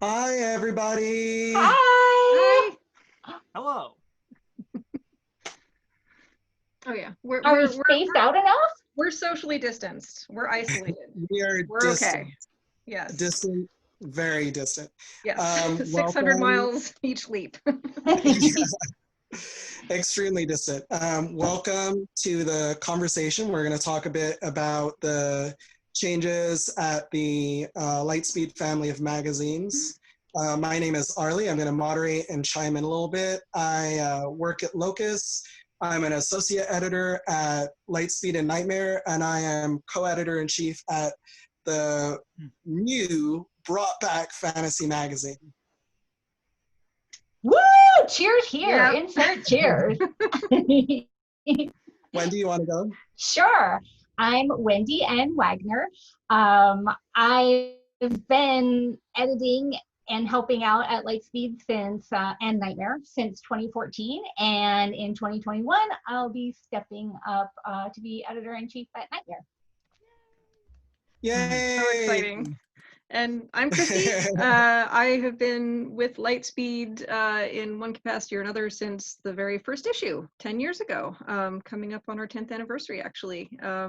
Hi, everybody. Hi. Hello. Oh yeah, Are we spaced out enough? we're socially distanced. We're isolated. We are We're distant. okay. Yes. Distant, very distant. Yes. 600 welcome. miles each leap. Extremely distant. Welcome to the conversation. We're going to talk a bit about the changes at the Lightspeed family of magazines. My name is Arley. I'm going to moderate and chime in a little bit. I work at Locus. I'm an associate editor at Lightspeed and Nightmare, and I am co-editor-in-chief at the new brought back fantasy magazine. Woo! Cheers here. Yeah. Insert cheers. Wendy, you want to go? Sure. I'm Wendy N. Wagner. I've been editing and helping out at Lightspeed since and Nightmare since 2014, and in 2021 I'll be stepping up to be editor-in-chief at Nightmare. Yay! So exciting. And I'm Christie. I have been with Lightspeed in one capacity or another since the very first issue 10 years ago, coming up on our 10th anniversary actually. I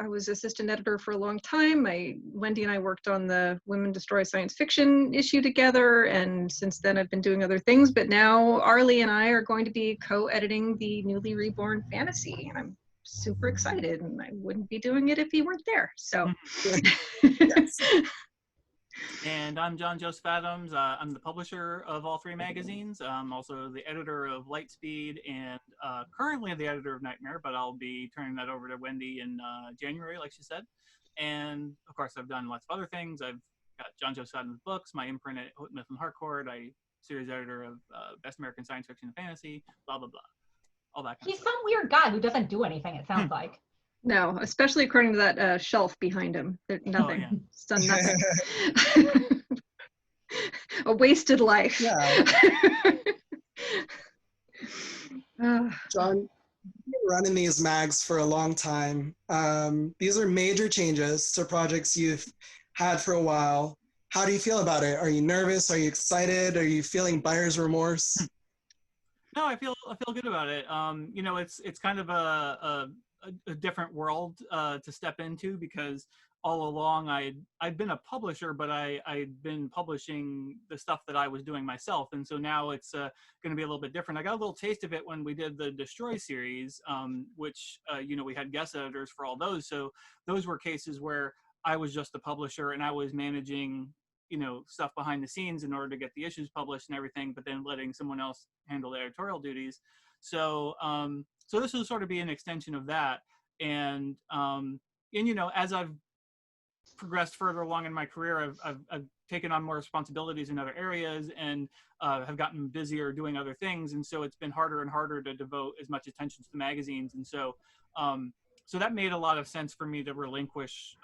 was assistant editor for a long time. Wendy and I worked on the Women Destroy Science Fiction issue together, and since then I've been doing other things, but now Arley and I are going to be co-editing the newly reborn fantasy, and I'm super excited, and I wouldn't be doing it if he weren't there, so. Yes. And I'm John Joseph Adams. I'm the publisher of all three magazines. I'm also the editor of Lightspeed and currently the editor of Nightmare, but I'll be turning that over to Wendy in January, like she said. And of course, I've done lots of other things. I've got John Joseph Adams books, my imprint at Hoot Myth and Harcourt. I'm series editor of Best American Science Fiction and Fantasy, blah, blah, blah. All that kind He's of stuff. some weird guy who doesn't do anything, it sounds like. No, especially according to that shelf behind him. Nothing. Oh, yeah. It's done nothing. A wasted life. Yeah. John, you've been running these mags for a long time. These are major changes to projects you've had for a while. How do you feel about it? Are you nervous? Are you excited? Are you feeling buyer's remorse? No, I feel good about it. You know, it's kind of a different world to step into, because all along I'd been a publisher, but I'd been publishing the stuff that I was doing myself, and so now it's going to be a little bit different. I got a little taste of it when we did the Destroy series, which you know, we had guest editors for all those, so those were cases where I was just the publisher and I was managing, you know, stuff behind the scenes in order to get the issues published and everything, but then letting someone else handle the editorial duties. So so this will sort of be an extension of that. And you know, as I've progressed further along in my career, I've taken on more responsibilities in other areas and have gotten busier doing other things. And so it's been harder and harder to devote as much attention to the magazines. And so so that made a lot of sense for me to relinquish,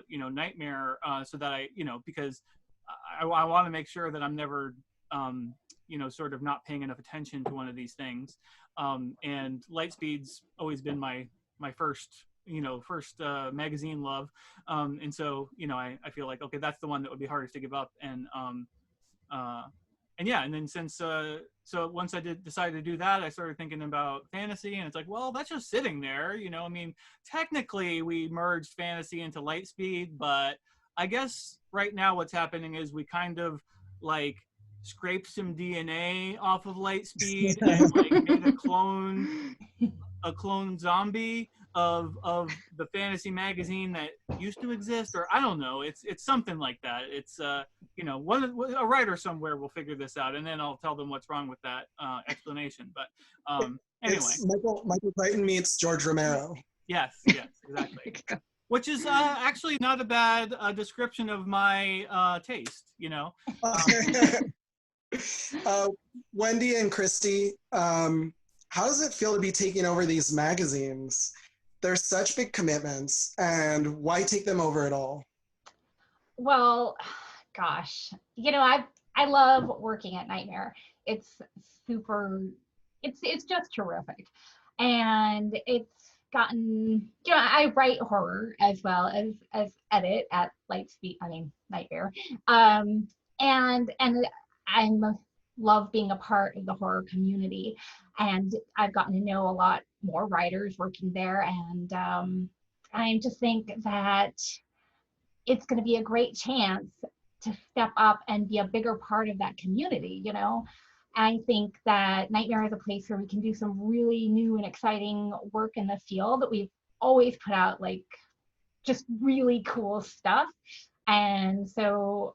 you know, Nightmare, so that I, you know, because I want to make sure that I'm never, you know, sort of not paying enough attention to one of these things. And Lightspeed's always been my first, you know, magazine love. And so, you know, I feel like, okay, that's the one that would be hardest to give up. And yeah, and then since, so once I decide to do that, I started thinking about fantasy, and it's like, well, that's just sitting there, you know. I mean, technically we merged fantasy into Lightspeed, but I guess right now what's happening is we kind of like scraped some DNA off of Lightspeed and like made a clone zombie of the fantasy magazine that used to exist, or I don't know. It's something like that. It's you know, a writer somewhere will figure this out, and then I'll tell them what's wrong with that explanation. But anyway, It's Michael Crichton meets George Romero. Yes, exactly. Which is actually not a bad description of my taste, you know. Wendy and Christie, how does it feel to be taking over these magazines? They're such big commitments, and why take them over at all? Well, gosh, you know, I love working at Nightmare. It's super, it's just terrific, and gotten, I write horror as well as edit at Lightspeed, Nightmare. And I'm love being a part of the horror community, and I've gotten to know a lot more writers working there, and I just think that it's going to be a great chance to step up and be a bigger part of that community. I think that Nightmare is a place where we can do some really new and exciting work in the field. We've always put out like just really cool stuff. And so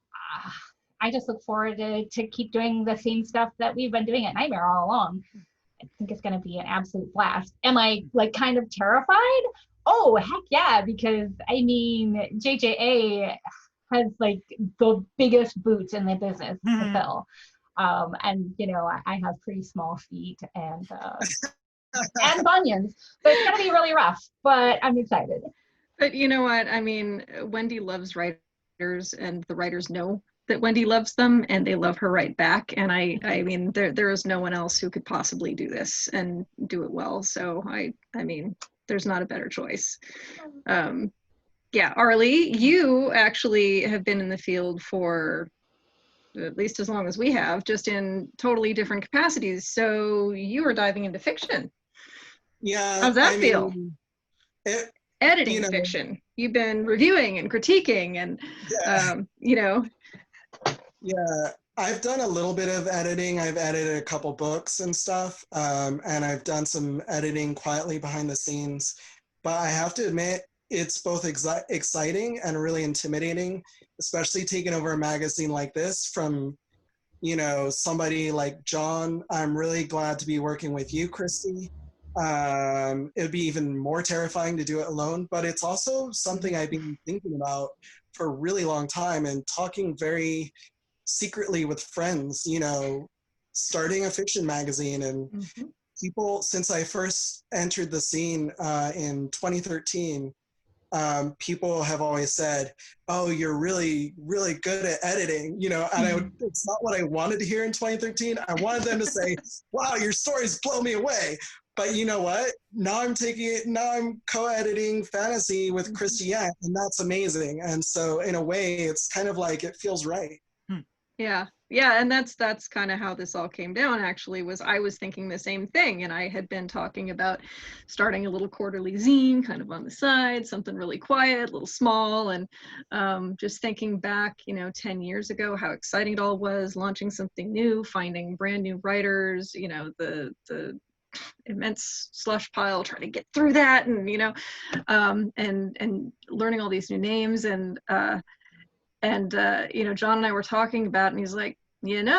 I just look forward to keep doing the same stuff that we've been doing at Nightmare all along. I think it's going to be an absolute blast. Am I like kind of terrified? Oh, heck yeah, because JJA has like the biggest boots in the business to fill. And I have pretty small feet and bunions, so it's gonna be really rough, but I'm excited. But you know what? Wendy loves writers, and the writers know that Wendy loves them, and they love her right back. And there is no one else who could possibly do this and do it well. So there's not a better choice. Yeah, Arley, you actually have been in the field for at least as long as we have, just in totally different capacities. So you are diving into fiction. Yeah. How's that feel? Editing fiction. You've been reviewing and critiquing and, Yeah, I've done a little bit of editing. I've edited a couple books and stuff, and I've done some editing quietly behind the scenes. But I have to admit, it's both exciting and really intimidating, especially taking over a magazine like this from, somebody like John. I'm really glad to be working with you, Christie. It would be even more terrifying to do it alone, but it's also something I've been thinking about for a really long time and talking very secretly with friends, starting a fiction magazine. And people, since I first entered the scene in 2013, people have always said, oh, you're really, really good at editing, and it's not what I wanted to hear in 2013. I wanted them to say, wow, your stories blow me away. But you know what? Now I'm co-editing fantasy with Christie Yant, and that's amazing. And so in a way, it's kind of like, it feels right. Yeah, and that's kind of how this all came down, actually. I was thinking the same thing, and I had been talking about starting a little quarterly zine kind of on the side, something really quiet, a little small, and just thinking back, 10 years ago, how exciting it all was, launching something new, finding brand new writers, the immense slush pile, trying to get through that, and and learning all these new names, and John and I were talking about it, and he's like, we do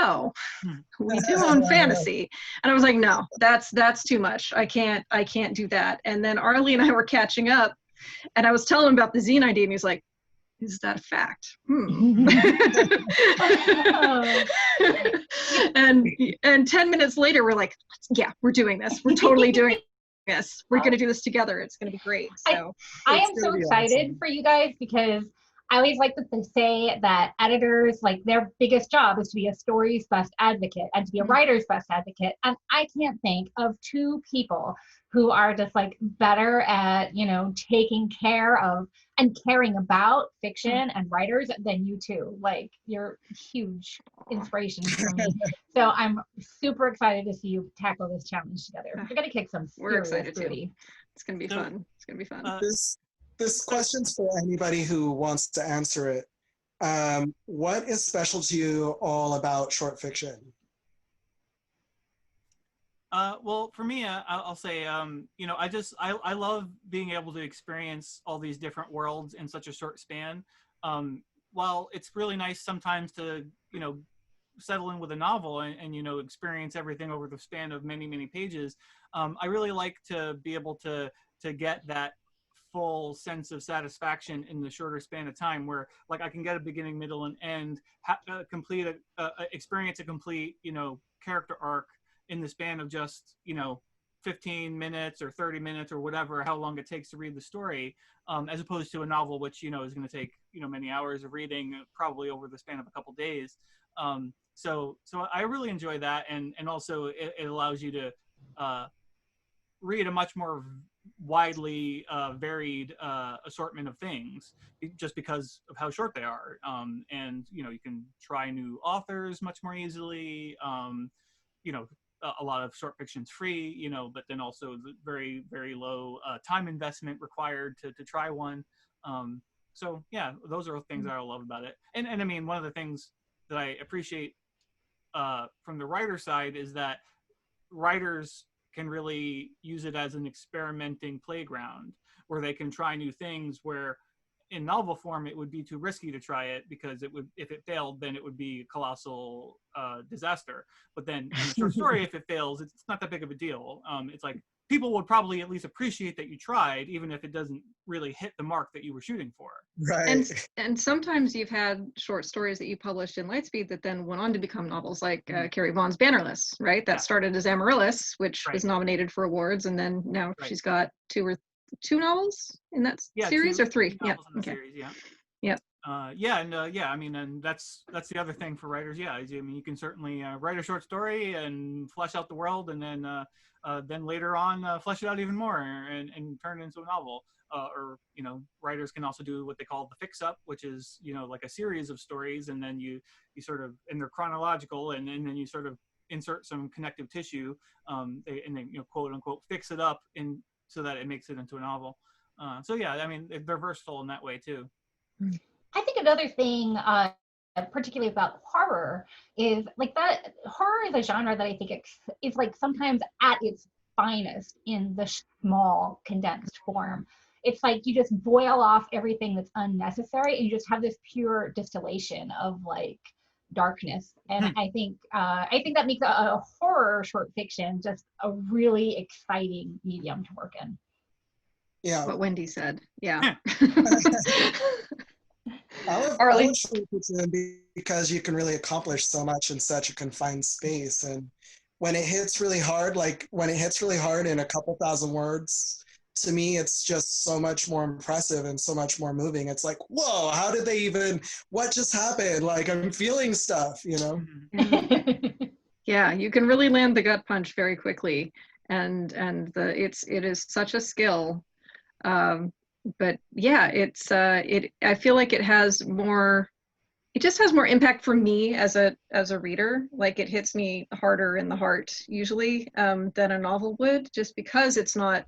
own fantasy. And I was like, no, that's too much. I can't do that. And then Arley and I were catching up, and I was telling him about the zine idea, and he's like, is that a fact? And 10 minutes later, we're like, yeah, we're doing this. We're totally doing this. We're going to do this together. It's going to be great. So I am so excited for you guys, because I always like to say that editors, like, their biggest job is to be a story's best advocate and to be a writer's best advocate. And I can't think of two people who are just like better at, taking care of and caring about fiction and writers than you two. Like, you're huge inspirations for me. So I'm super excited to see you tackle this challenge together. We're going to kick some serious booty. It's going to be fun. It's going to be fun. This question's for anybody who wants to answer it. What is special to you all about short fiction? Well, for me, I'll say, I love being able to experience all these different worlds in such a short span. While it's really nice sometimes to, settle in with a novel and experience everything over the span of many, many pages, I really like to be able to get that full sense of satisfaction in the shorter span of time, where like I can get a beginning, middle, and end, experience a complete, character arc in the span of just, 15 minutes or 30 minutes or whatever, how long it takes to read the story, as opposed to a novel, which, is going to take, many hours of reading, probably over the span of a couple days. So I really enjoy that. And also it allows you to read a much more widely varied assortment of things just because of how short they are. And, you know, you can try new authors much more easily. You know, a lot of short fiction's free, you know, but then also the very, very low time investment required to try one. So yeah, those are things that I love about it. And I mean, one of the things that I appreciate from the writer side is that writers can really use it as an experimenting playground where they can try new things, where in novel form it would be too risky to try it because it would, if it failed, then it would be a colossal disaster. But then in a short story, if it fails, it's not that big of a deal. It's like people would probably at least appreciate that you tried, even if it doesn't really hit the mark that you were shooting for. Right. And sometimes you've had short stories that you published in Lightspeed that then went on to become novels, like Carrie Vaughan's Bannerless, right? That started as Amaryllis, which was nominated for awards, and then now she's got two novels in that series, or three? Yeah. Okay. Series, yeah. Yep. I mean, and that's the other thing for writers. Yeah, I mean, you can certainly write a short story and flesh out the world, and then later on flesh it out even more and turn it into a novel. Or, you know, writers can also do what they call the fix-up, which is, you know, like a series of stories, and then you sort of, and they're chronological, and then you sort of insert some connective tissue, and then, you know, quote unquote fix it up in so that it makes it into a novel. So yeah, I mean, they're versatile in that way too. I think another thing, particularly about horror, is like that horror is a genre that I think is like sometimes at its finest in the small condensed form. It's like you just boil off everything that's unnecessary and you just have this pure distillation of like darkness. And I think that makes a horror short fiction just a really exciting medium to work in. Yeah. What Wendy said. Yeah. I love short fiction because you can really accomplish so much in such a confined space. And when it hits really hard, in a couple thousand words, to me, it's just so much more impressive and so much more moving. It's like, whoa, how did they even, what just happened? Like, I'm feeling stuff, you know? Yeah, you can really land the gut punch very quickly. And it is such a skill. But yeah, I feel like it has more, it just has more impact for me as a reader. Like it hits me harder in the heart usually than a novel would, just because it's not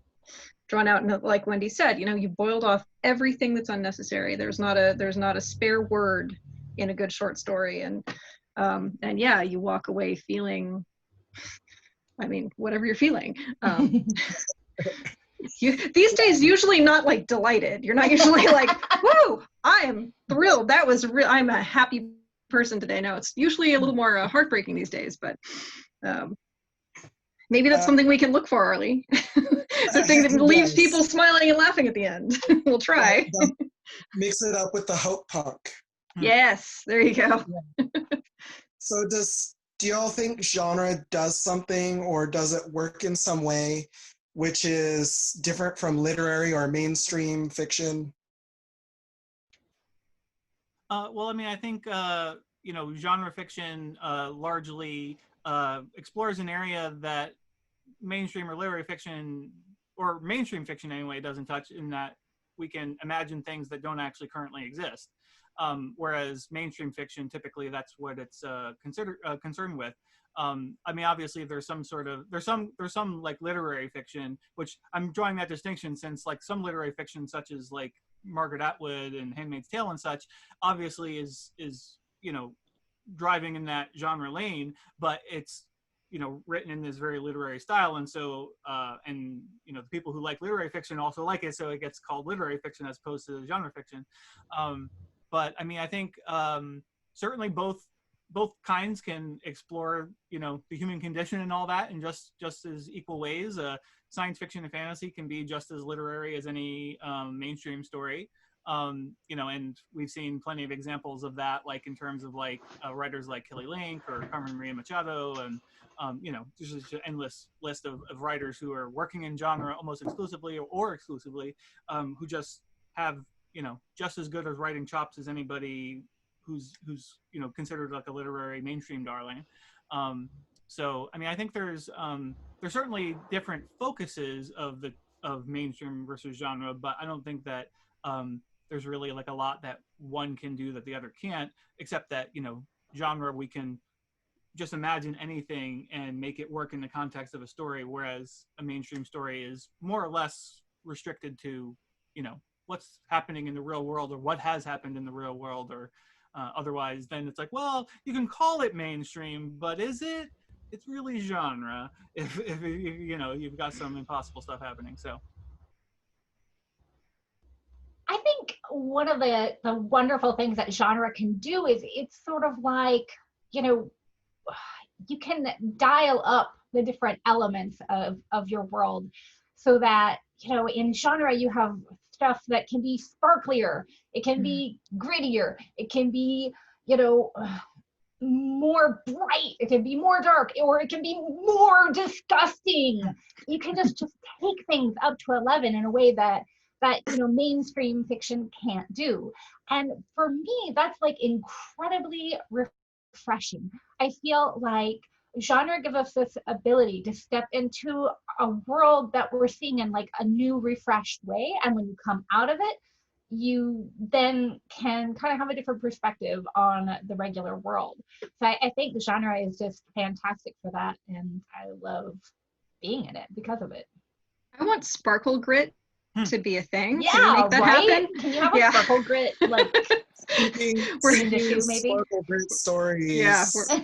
drawn out. And like Wendy said, you know, you boiled off everything that's unnecessary. There's not a spare word in a good short story. And yeah, you walk away feeling, I mean, whatever you're feeling. These days, usually not like delighted. You're not usually like, whoa, I am thrilled. That was real. I'm a happy person today. No, it's usually a little more heartbreaking these days, but maybe that's something we can look for, Arley. The thing that leaves people smiling and laughing at the end. We'll try. Mix it up with the hope punk. Yes, there you go. So do y'all think genre does something, or does it work in some way which is different from literary or mainstream fiction? Well, I mean, I think, you know, genre fiction largely explores an area that mainstream or literary fiction, or mainstream fiction anyway, doesn't touch, in that we can imagine things that don't actually currently exist. Whereas mainstream fiction, typically that's what it's concerned with. I mean, obviously there's some like literary fiction, which I'm drawing that distinction since like some literary fiction, such as like Margaret Atwood and Handmaid's Tale and such, obviously is, you know, driving in that genre lane, but it's, you know, written in this very literary style. And so, and, you know, the people who like literary fiction also like it, so it gets called literary fiction as opposed to genre fiction. But I mean, I think certainly both kinds can explore, you know, the human condition and all that in just as equal ways. Science fiction and fantasy can be just as literary as any mainstream story. You know, and we've seen plenty of examples of that, like in terms of like writers like Kelly Link or Carmen Maria Machado, and you know, there's just an endless list of writers who are working in genre almost exclusively or exclusively, who just have, you know, just as good as writing chops as anybody who's you know, considered like a literary mainstream darling. So I mean, I think there's certainly different focuses of the of mainstream versus genre, but I don't think that there's really like a lot that one can do that the other can't, except that, you know, genre, we can just imagine anything and make it work in the context of a story, whereas a mainstream story is more or less restricted to, you know, what's happening in the real world or what has happened in the real world, or otherwise then it's like, well, you can call it mainstream, but is it? It's really genre if you know, you've got some impossible stuff happening. So I think one of the wonderful things that genre can do is it's sort of like, you know, you can dial up the different elements of your world so that, you know, in genre you have stuff that can be sparklier, it can be grittier, it can be, you know, more bright, it can be more dark, or it can be more disgusting. You can just take things up to 11 in a way that you know, mainstream fiction can't do. And for me, that's like incredibly refreshing. I feel like genre gives us this ability to step into a world that we're seeing in like a new, refreshed way. And when you come out of it, you then can kind of have a different perspective on the regular world. So I think the genre is just fantastic for that. And I love being in it because of it. I want sparkle grit to be a thing. Yeah, can we make that happen? Can you have a sparkle grit like We're issue, maybe? Sparkle grit stories.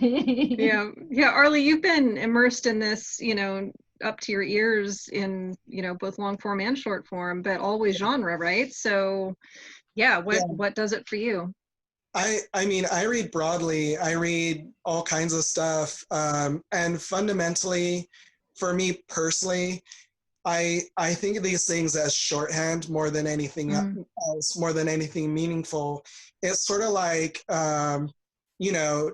Yeah, yeah. Arley, you've been immersed in this, you know, up to your ears in, you know, both long form and short form, but always genre, right? So, yeah, what does it for you? I mean, I read broadly. I read all kinds of stuff, and fundamentally, for me personally, I think of these things as shorthand more than anything else, more than anything meaningful. It's sort of like, you know,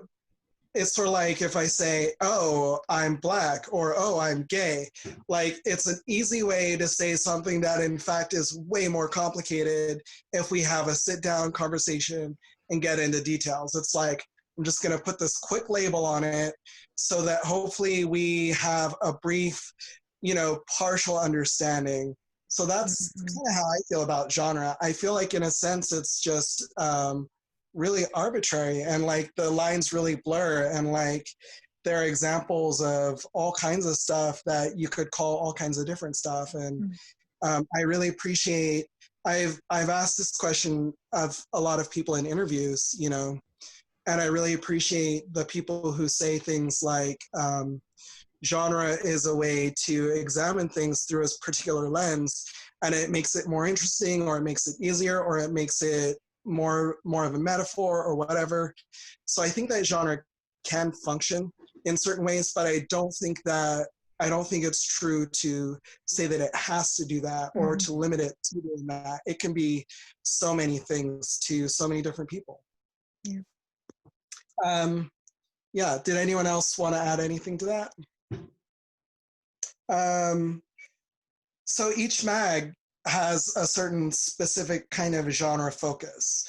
it's sort of like if I say, oh, I'm Black, or oh, I'm gay. Like, it's an easy way to say something that in fact is way more complicated if we have a sit-down conversation and get into details. It's like, I'm just going to put this quick label on it so that hopefully we have a brief, you know, partial understanding. So that's kind of how I feel about genre. I feel like in a sense it's just really arbitrary, and like the lines really blur, and like there are examples of all kinds of stuff that you could call all kinds of different stuff. And I really appreciate, I've asked this question of a lot of people in interviews, you know, and I really appreciate the people who say things like, genre is a way to examine things through a particular lens, and it makes it more interesting, or it makes it easier, or it makes it more of a metaphor or whatever. So I think that genre can function in certain ways, but I don't think it's true to say that it has to do that or to limit it to doing that. It can be so many things to so many different people. Yeah, did anyone else want to add anything to that? So each mag has a certain specific kind of genre focus.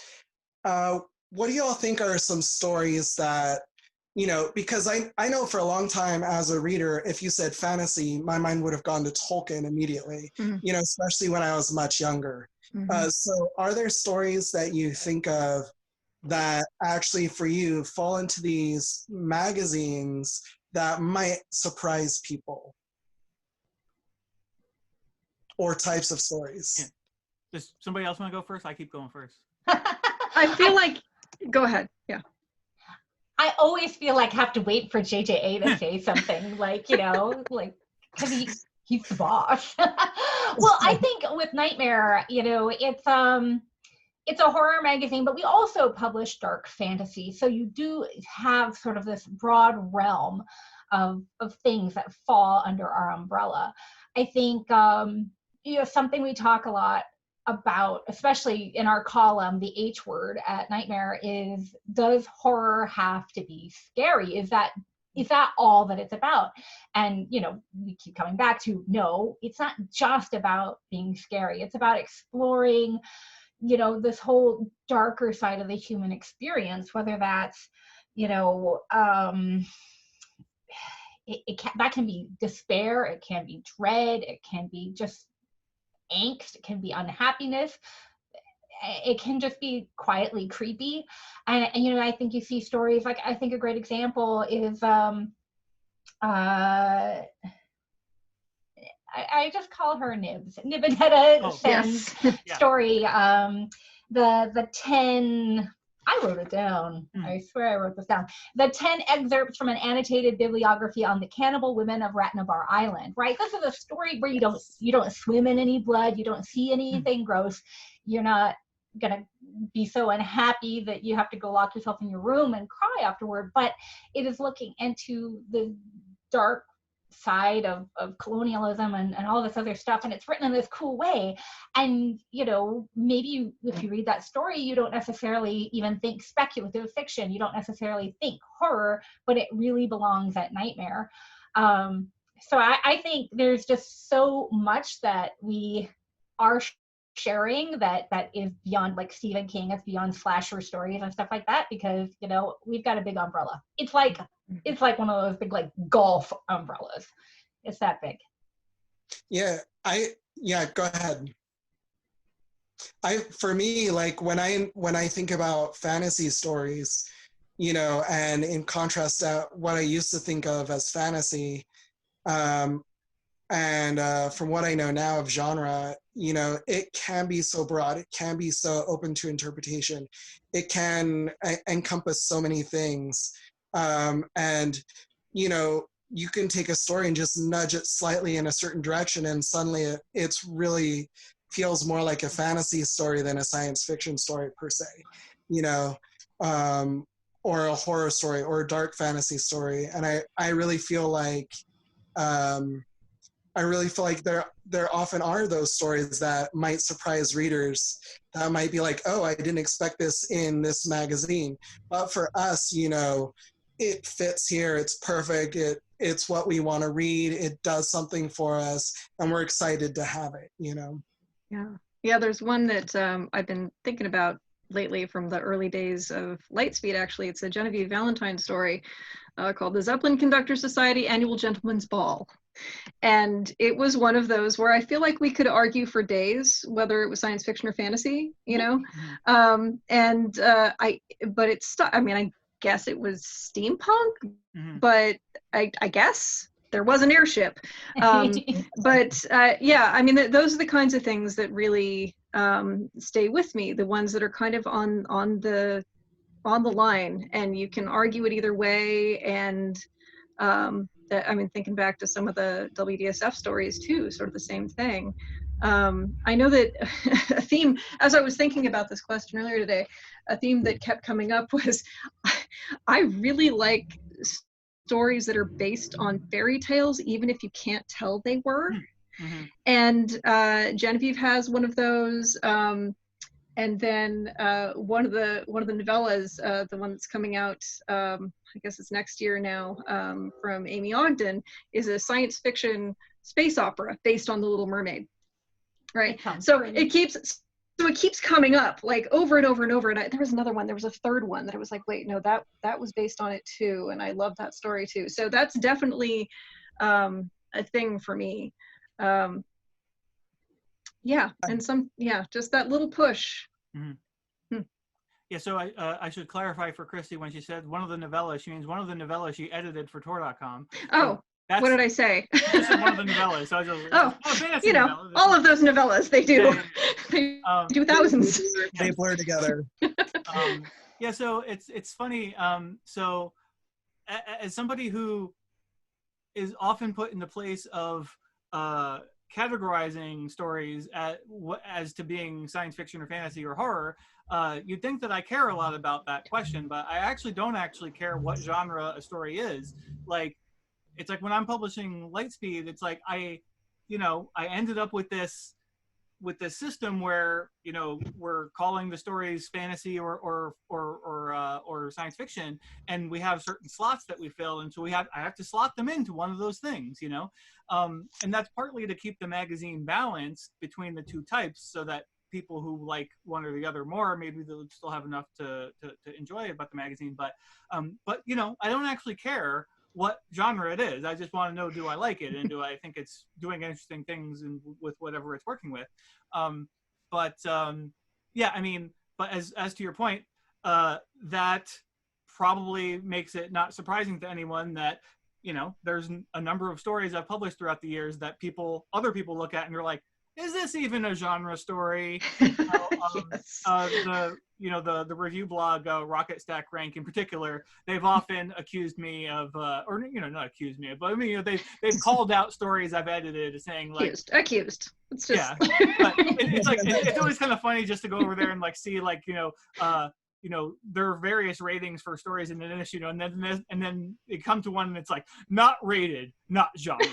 What do y'all think are some stories that, you know, because I know for a long time as a reader, if you said fantasy, my mind would have gone to Tolkien immediately, you know, especially when I was much younger. So are there stories that you think of that actually for you fall into these magazines that might surprise people? Or types of stories? Yeah. Does somebody else want to go first? I keep going first. I feel like, go ahead. Yeah. I always feel like I have to wait for JJA to say something, like, you know, like, because he's the boss. Well, I think with Nightmare, you know, it's a horror magazine, but we also publish dark fantasy. So you do have sort of this broad realm of things that fall under our umbrella. I think, you know, something we talk a lot about, especially in our column, the H word at Nightmare, is, does horror have to be scary? Is that all that it's about? And, you know, we keep coming back to, no, it's not just about being scary. It's about exploring, you know, this whole darker side of the human experience, whether that's, you know, that can be despair, it can be dread, it can be just angst, it can be unhappiness, it can just be quietly creepy. And you know, I think you see stories like, I think a great example is I just call her Nibs. Nibinetta Sen's story. The 10, I wrote it down. I swear I wrote this down. The 10 excerpts from an annotated bibliography on the cannibal women of Ratnabar Island, right? This is a story where you don't swim in any blood, you don't see anything gross. You're not gonna be so unhappy that you have to go lock yourself in your room and cry afterward, but it is looking into the dark side of colonialism and all this other stuff, and it's written in this cool way. And you know, maybe if you read that story, you don't necessarily even think speculative fiction, you don't necessarily think horror, but it really belongs at Nightmare. So I think there's just so much that we are sharing that is beyond like Stephen King, it's beyond slasher stories and stuff like that, because you know, we've got a big umbrella. It's like one of those big like golf umbrellas. It's that big. Yeah, go ahead. For me, like when I think about fantasy stories, you know, and in contrast to what I used to think of as fantasy, and from what I know now of genre, you know, it can be so broad, it can be so open to interpretation, it can encompass so many things. And, you know, you can take a story and just nudge it slightly in a certain direction, and suddenly it's really feels more like a fantasy story than a science fiction story per se, you know, or a horror story or a dark fantasy story. And I really feel like, there often are those stories that might surprise readers, that might be like, oh, I didn't expect this in this magazine. But for us, you know, it fits here, it's perfect, it's what we want to read, it does something for us, and we're excited to have it, you know? Yeah, there's one that I've been thinking about lately from the early days of Lightspeed, actually. It's a Genevieve Valentine story called The Zeppelin Conductor Society Annual Gentleman's Ball. And it was one of those where I feel like we could argue for days whether it was science fiction or fantasy, you know? But it's, I mean, I guess it was steampunk, but I guess there was an airship. But yeah, I mean, those are the kinds of things that really stay with me, the ones that are kind of on the line, and you can argue it either way. And I mean, thinking back to some of the WDSF stories too, sort of the same thing. I know that a theme, as I was thinking about this question earlier today, a theme that kept coming up was I really like stories that are based on fairy tales, even if you can't tell they were. And Genevieve has one of those. And then one of the novellas, the one that's coming out, I guess it's next year now, from Amy Ogden, is a science fiction space opera based on The Little Mermaid, right? So it keeps coming up like over and over and over. And there was another one, there was a third one that I was like, wait, no, that was based on it too, and I love that story too. So that's definitely a thing for me. Yeah, and just that little push. Yeah, so I should clarify for Christy, when she said one of the novellas, she means one of the novellas she edited for Tor.com. Oh, so what did I say? This is one of the novellas. So I just, you know, novella. All of those novellas, they do. They do thousands. They blur together. Yeah, so it's funny. So as somebody who is often put in the place of categorizing stories as to being science fiction or fantasy or horror, you'd think that I care a lot about that question, but I actually don't care what genre a story is. Like, it's like when I'm publishing Lightspeed, it's like I ended up with this system where, you know, we're calling the stories fantasy or science fiction, and we have certain slots that we fill, and so I have to slot them into one of those things, you know, and that's partly to keep the magazine balanced between the two types, so that people who like one or the other more, maybe they'll still have enough to enjoy about the magazine. But you know, I don't actually care what genre it is. I just want to know, do I like it, and do I think it's doing interesting things with whatever it's working with. Yeah, I mean, but as to your point, that probably makes it not surprising to anyone that, you know, there's a number of stories I've published throughout the years that other people look at and you're like, is this even a genre story? Yes. The review blog Rocket Stack Rank in particular, they've often accused me of, or not accused me, but I mean, they've called out stories I've edited saying like accused. It's just yeah, but it's like it's always kind of funny just to go over there and like see like there are various ratings for stories in an issue, and then it come to one and it's like not rated, not genre.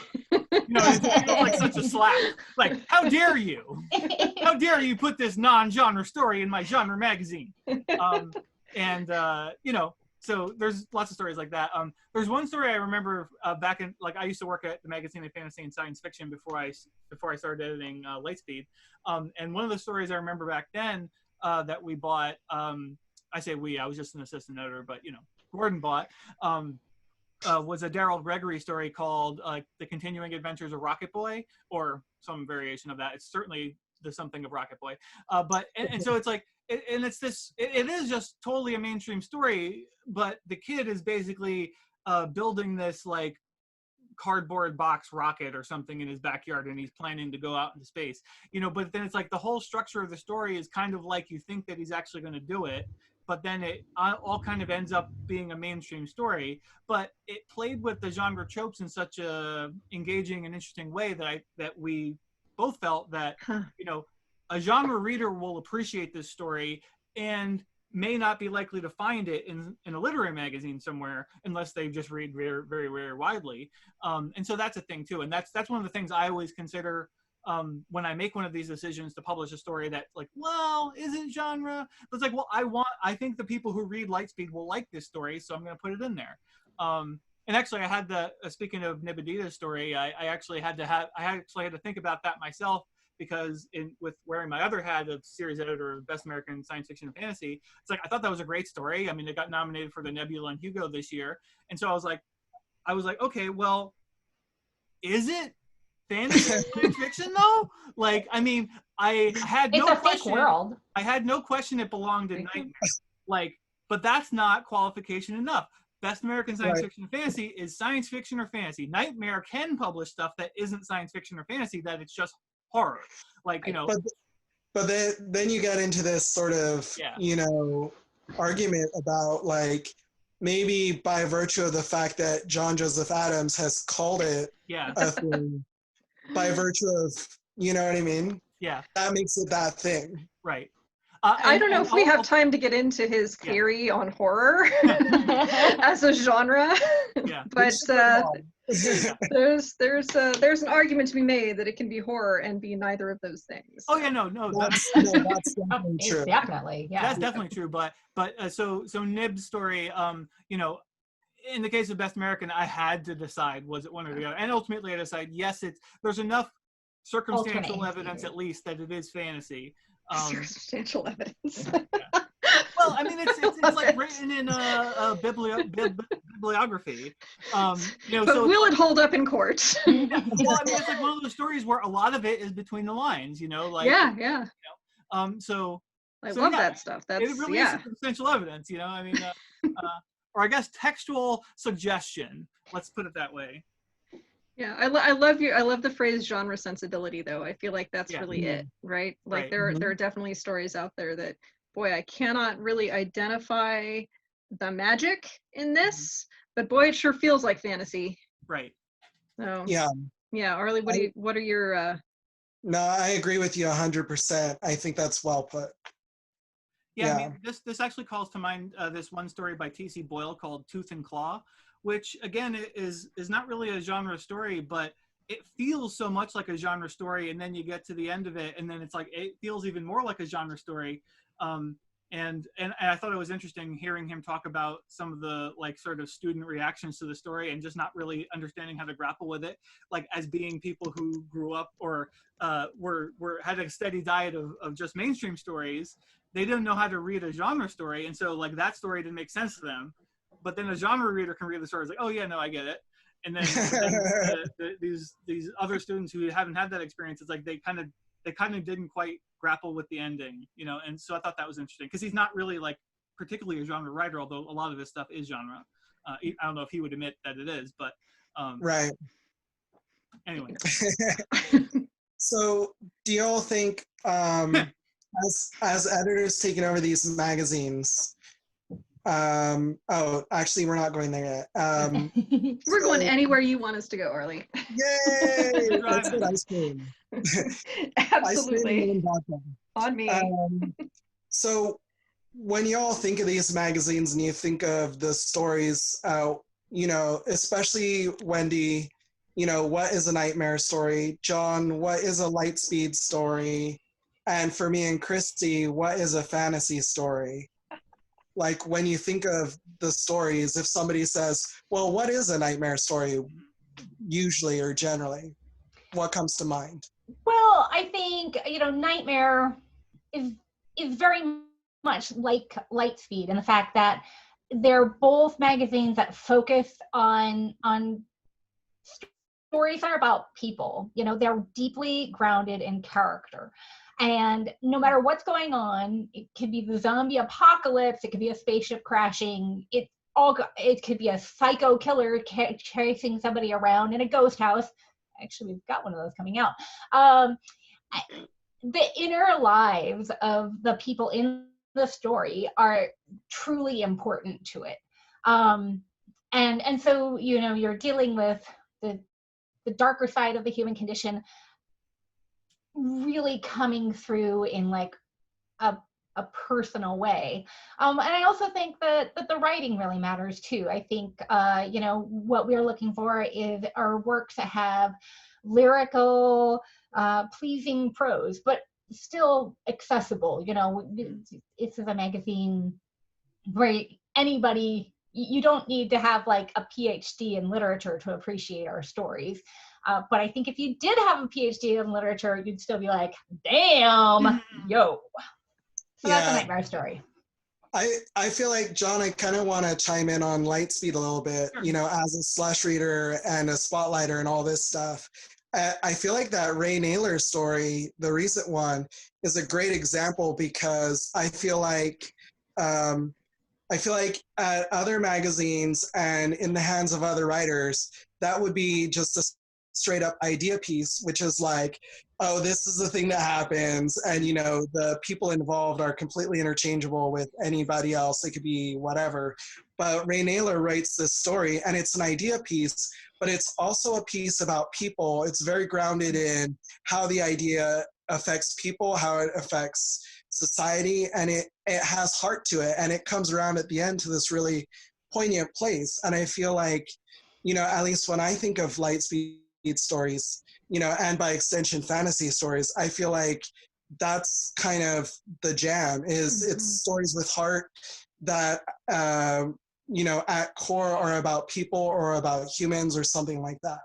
It feels like such a slap. Like, how dare you? How dare you put this non-genre story in my genre magazine? So there's lots of stories like that. There's one story I remember back in, like, I used to work at the magazine of fantasy and science fiction before I started editing LIGHTSPEED. And one of the stories I remember back then that we bought, I say we, I was just an assistant editor, but Gordon bought, was a Daryl Gregory story called The Continuing Adventures of Rocket Boy, or some variation of that. It's certainly the something of Rocket Boy. And so it's like, it is just totally a mainstream story, but the kid is basically building this like cardboard box rocket or something in his backyard, and he's planning to go out into space, but then it's like the whole structure of the story is kind of like you think that he's actually going to do it, but then it all kind of ends up being a mainstream story. But it played with the genre tropes in such a engaging and interesting way that we both felt that a genre reader will appreciate this story and may not be likely to find it in a literary magazine somewhere unless they just read very, very, very widely. And so that's a thing too. And that's one of the things I always consider when I make one of these decisions to publish a story that like, well, isn't genre, but it's like, well, I think the people who read LIGHTSPEED will like this story, so I'm going to put it in there. And actually I had speaking of Nibadita's story, I actually had to think about that myself, because with wearing my other hat of series editor of Best American Science Fiction and Fantasy, it's like, I thought that was a great story. I mean, it got nominated for the Nebula and Hugo this year. And so I was like, okay, well, is it fantasy and science fiction though? Like, I mean, I had no question. It's a fake world. I had no question it belonged in Nightmare. Like, but that's not qualification enough. Best American Science Fiction and Fantasy is science fiction or fantasy. Nightmare can publish stuff that isn't science fiction or fantasy, that it's just horror, like but then you get into this sort of argument about like, maybe by virtue of the fact that John Joseph Adams has called it a thing, by virtue of, you know what I mean, that makes it that thing, right? I don't know if we have time to get into his theory on horror as a genre, but there's an argument to be made that it can be horror and be neither of those things. Oh yeah, no, that's definitely true. Definitely, yeah. That's definitely true. But so Nib's story, in the case of Best American, I had to decide, was it one or the other, and ultimately I decided yes, there's enough circumstantial evidence at least that it is fantasy. Circumstantial evidence. Well, I mean, it's like written in a bibliography. But so will it hold up in court? Well, I mean, it's like one of those stories where a lot of it is between the lines. Like So I love that stuff. That's it really is circumstantial evidence. I mean, or I guess textual suggestion. Let's put it that way. Yeah, I love the phrase genre sensibility, though. I feel like that's really it, right? Like there are definitely stories out there that, boy, I cannot really identify the magic in this, but boy, it sure feels like fantasy. Right. So yeah, Arley, what are your? No, I agree with you 100%. I think that's well put. Yeah, I mean, this actually calls to mind this one story by T.C. Boyle called Tooth and Claw, which again is not really a genre story, but it feels so much like a genre story, and then you get to the end of it, and then it's like it feels even more like a genre story. And I thought it was interesting hearing him talk about some of the like sort of student reactions to the story and just not really understanding how to grapple with it, like as being people who grew up or had a steady diet of just mainstream stories. They didn't know how to read a genre story, and so like that story didn't make sense to them. but then a genre reader can read the story, it's like, oh yeah, no, I get it. And then, these other students who haven't had that experience, it's like they kind of didn't quite grapple with the ending, you know. And so I thought that was interesting, because he's not really like particularly a genre writer, although a lot of his stuff is genre. I don't know if he would admit that it is, but right. Anyway. So do you all think, as editors taking over these magazines, oh, actually, we're not going there yet. We're going anywhere you want us to go, Arley. Yay! Let's get ice cream. Absolutely. Ice cream On me. So when you all think of these magazines and you think of the stories, you know, especially Wendy, you know, what is a nightmare story? John, what is a Lightspeed story? And for me and Christie, what is a fantasy story? Like, when you think of the stories, if somebody says, well, what is a nightmare story, usually or generally, what comes to mind? Well, I think, you know, nightmare is very much like Lightspeed in the fact that they're both magazines that focus on stories that are about people. You know, they're deeply grounded in character. And no matter what's going on, it could be the zombie apocalypse, it could be a spaceship crashing, it could be a psycho killer chasing somebody around in a ghost house. Actually, we've got one of those coming out. The inner lives of the people in the story are truly important to it. And so, you know, you're dealing with the darker side of the human condition really coming through in like a personal way. And I also think that the writing really matters too. I think, you know, what we're looking for are works that have lyrical, pleasing prose, but still accessible. You know, this is a magazine where anybody, you don't need to have like a PhD in literature to appreciate our stories. But I think if you did have a PhD in literature, you'd still be like, damn, yo. So that's a nightmare story. I feel like, John, I kind of want to chime in on Lightspeed a little bit, you know, as a slush reader and a spotlighter and all this stuff. I feel like that Ray Naylor story, the recent one, is a great example, because I feel like at other magazines and in the hands of other writers, that would be just a straight up idea piece, which is like, oh, this is the thing that happens, and you know, the people involved are completely interchangeable with anybody else. It could be whatever. But Ray Naylor writes this story, and it's an idea piece, but it's also a piece about people. It's very grounded in how the idea affects people, how it affects society, and it has heart to it, and it comes around at the end to this really poignant place. And I feel like, you know, at least when I think of Lightspeed stories, you know, and by extension fantasy stories, I feel like that's kind of the jam, is it's stories with heart that you know, at core are about people or about humans or something like that.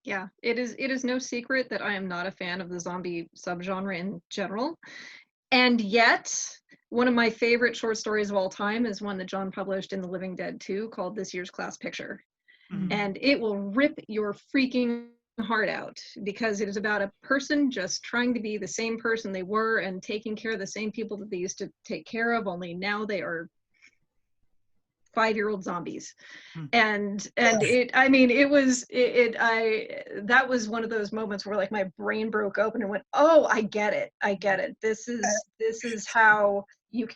Yeah, it is no secret that I am not a fan of the zombie subgenre in general. And yet, one of my favorite short stories of all time is one that John published in The Living Dead 2 called This Year's Class Picture. And it will rip your freaking heart out, because it is about a person just trying to be the same person they were and taking care of the same people that they used to take care of, only now they are 5-year-old zombies. And that was one of those moments where like my brain broke open and went, oh, I get it. This is how you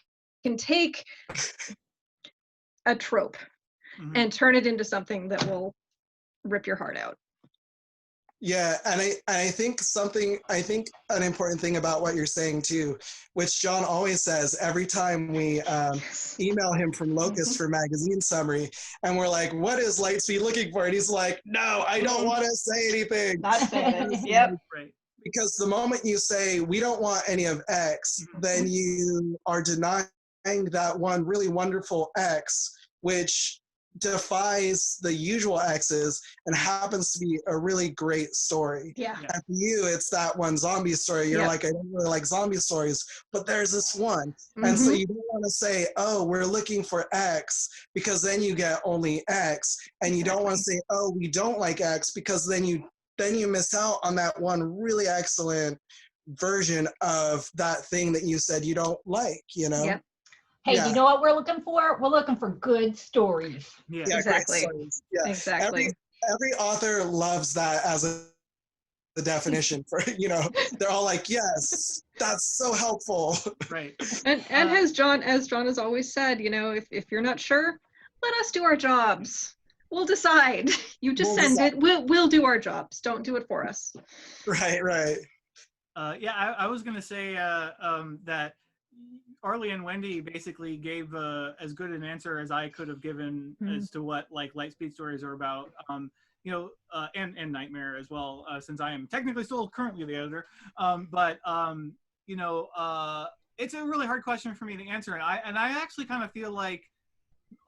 can take a trope and turn it into something that will rip your heart out. Yeah, and I think an important thing about what you're saying too, which John always says every time we email him from Locust for magazine summary, and we're like, what is Lightspeed looking for? And he's like, no, I don't want to say anything. Not saying it. Yep. Right. Because the moment you say, we don't want any of X, then you are denying that one really wonderful X, which defies the usual X's and happens to be a really great story. Yeah. Yeah. And for you, it's that one zombie story. You're Yep. like, I don't really like zombie stories, but there's this one. Mm-hmm. And so you don't want to say, oh, we're looking for X, because then you get only X. And you don't want to say, oh, we don't like X, because then you miss out on that one really excellent version of that thing that you said you don't like, you know? Yep. Hey, Yeah. you know what we're looking for? We're looking for good stories. Yeah. Yeah, Exactly. great stories. Yeah. Exactly. Every author loves that as the definition for, you know, they're all like, yes, that's so helpful. Right. And as John has always said, you know, if you're not sure, let us do our jobs. We'll decide. You just We'll send decide. it. We'll do our jobs. Don't do it for us. Right. Yeah, I was gonna say that Arley and Wendy basically gave as good an answer as I could have given as to what like Lightspeed stories are about. You know, and Nightmare as well, since I am technically still currently the editor. You know, it's a really hard question for me to answer, and I actually kind of feel like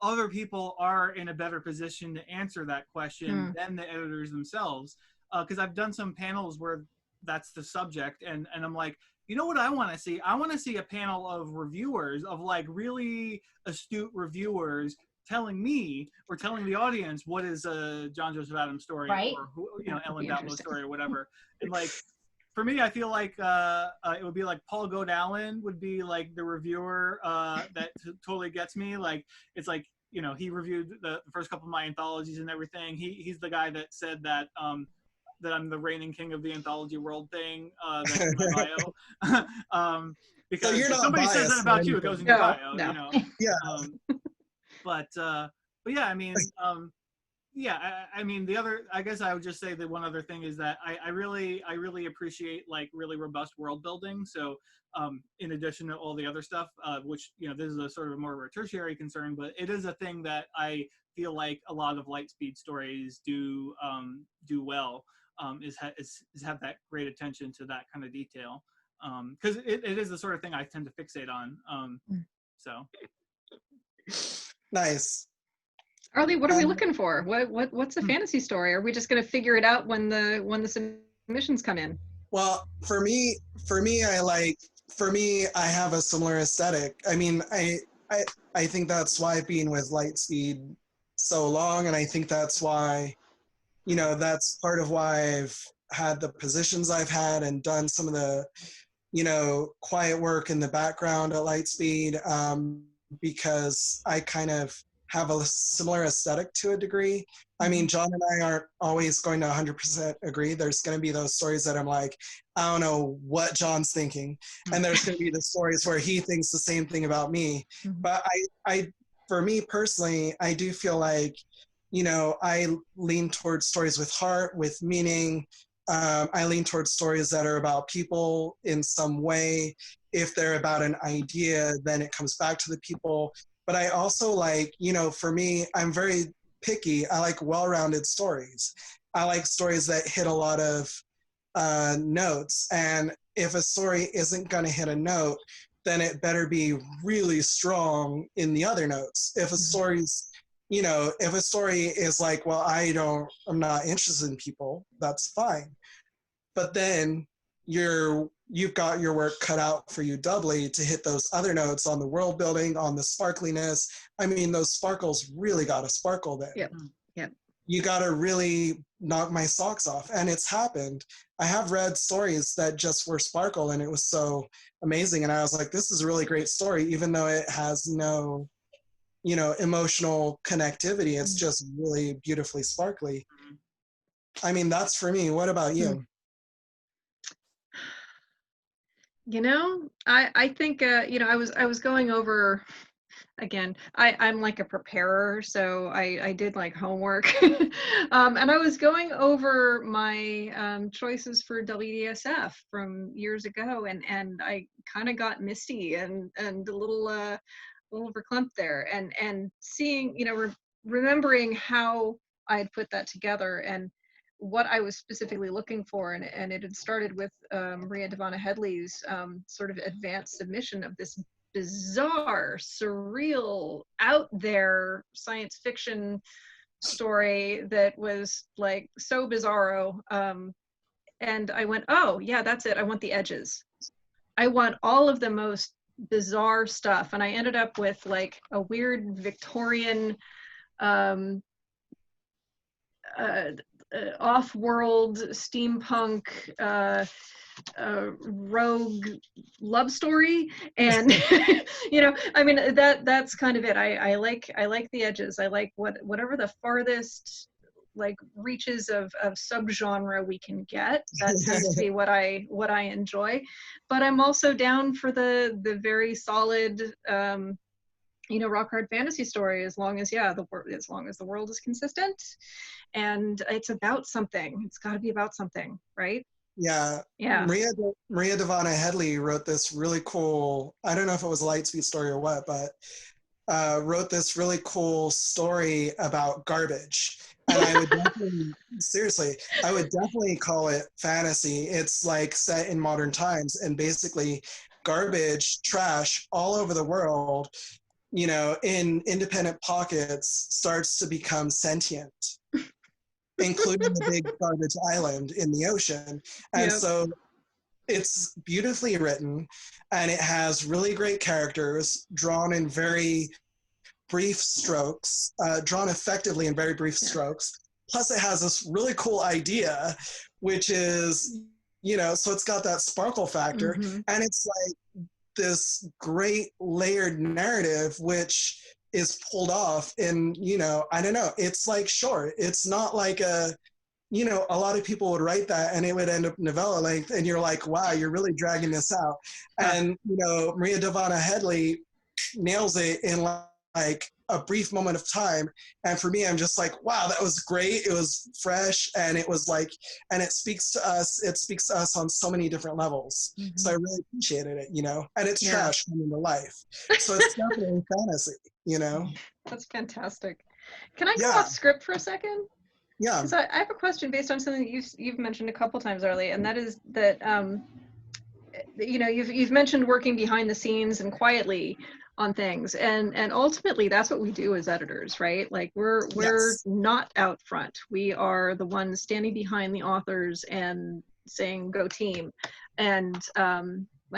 other people are in a better position to answer that question than the editors themselves, because I've done some panels where that's the subject, and I'm like, you know what I want to see? I want to see a panel of reviewers, of like really astute reviewers, telling me or telling the audience what is a John Joseph Adams story, Right. or who, you know, That would Ellen be Datlow interesting. story or whatever. And like, for me, I feel like it would be like Paul Godallen would be like the reviewer that totally gets me. Like, it's like, you know, he reviewed the first couple of my anthologies and everything. He's the guy that said that that I'm the reigning king of the anthology world thing. That's in my bio. Because So you're if not somebody says that biased about or you, it goes in your No, bio. no. You know. Yeah. But yeah, I mean, yeah, I mean, the other, I guess I would just say that one other thing is that I really appreciate like really robust world building. So in addition to all the other stuff, which, you know, this is a sort of more of a tertiary concern, but it is a thing that I feel like a lot of Lightspeed stories do well, is have that great attention to that kind of detail. Because it is the sort of thing I tend to fixate on. So. Nice. Arley, what are we looking for? What's a fantasy story? Are we just going to figure it out when the submissions come in? Well, for me, I have a similar aesthetic. I mean, I think that's why being with Lightspeed so long, and I think that's why, you know, that's part of why I've had the positions I've had and done some of the, you know, quiet work in the background at Lightspeed, because I kind of have a similar aesthetic to a degree. I mean, John and I aren't always going to 100% agree. There's going to be those stories that I'm like, I don't know what John's thinking. And there's going to be the stories where he thinks the same thing about me. But for me personally, I do feel like, you know, I lean towards stories with heart, with meaning. I lean towards stories that are about people in some way. If they're about an idea, then it comes back to the people. But I also like, you know, for me, I'm very picky. I like well-rounded stories. I like stories that hit a lot of notes. And if a story isn't going to hit a note, then it better be really strong in the other notes. If a story's, you know, if a story is like, well, I'm not interested in people, that's fine. But then you've got your work cut out for you doubly to hit those other notes on the world building, on the sparkliness. I mean, those sparkles really got to sparkle then. Yep. Yep. You got to really knock my socks off. And it's happened. I have read stories that just were sparkle and it was so amazing. And I was like, this is a really great story, even though it has no, you know, emotional connectivity. It's just really beautifully sparkly. I mean, that's for me. What about you? You know, I think you know, I was going over, again, I'm like a preparer, so I did like homework, and I was going over my choices for WDSF from years ago, and I kind of got misty and a little verklempt there, and seeing, you know, remembering how I had put that together and what I was specifically looking for, and it had started with Maria Devana Headley's sort of advanced submission of this bizarre, surreal, out there science fiction story that was like so bizarro. And I went, oh yeah, that's it. I want the edges. I want all of the most bizarre stuff. And I ended up with like a weird Victorian off-world steampunk rogue love story, and you know, I mean, that's kind of it. I like the edges. I like whatever the farthest like reaches of subgenre we can get. That tends to be what I enjoy. But I'm also down for the very solid you know, rock hard fantasy story, as long as as long as the world is consistent and it's about something. It's got to be about something, right? Yeah. Maria Devana Headley wrote this really cool, I don't know if it was a Lightspeed story or what, but wrote this really cool story about garbage. And I would definitely, seriously, I would definitely call it fantasy. It's like set in modern times, and basically garbage, trash all over the world, you know, in independent pockets, starts to become sentient, including the big garbage island in the ocean. And so it's beautifully written, and it has really great characters drawn in very brief strokes, drawn effectively in very brief strokes. Plus it has this really cool idea, which is, you know, so it's got that sparkle factor, and it's like this great layered narrative, which is pulled off in, you know, I don't know, it's like short. It's not like a, you know, a lot of people would write that and it would end up novella length, and you're like, wow, you're really dragging this out. And, you know, Maria Devana Headley nails it in like a brief moment of time. And for me, I'm just like, wow, that was great. It was fresh, and it was like, and it speaks to us on so many different levels. So I really appreciated it, you know, and it's trash coming to life. So it's definitely fantasy, you know? That's fantastic. Can I go off script for a second? Yeah. So I have a question based on something that you've mentioned a couple times, Arley, and that is that you know, you've mentioned working behind the scenes and quietly on things, and ultimately that's what we do as editors, right? Like we're not out front. We are the ones standing behind the authors and saying go team. And I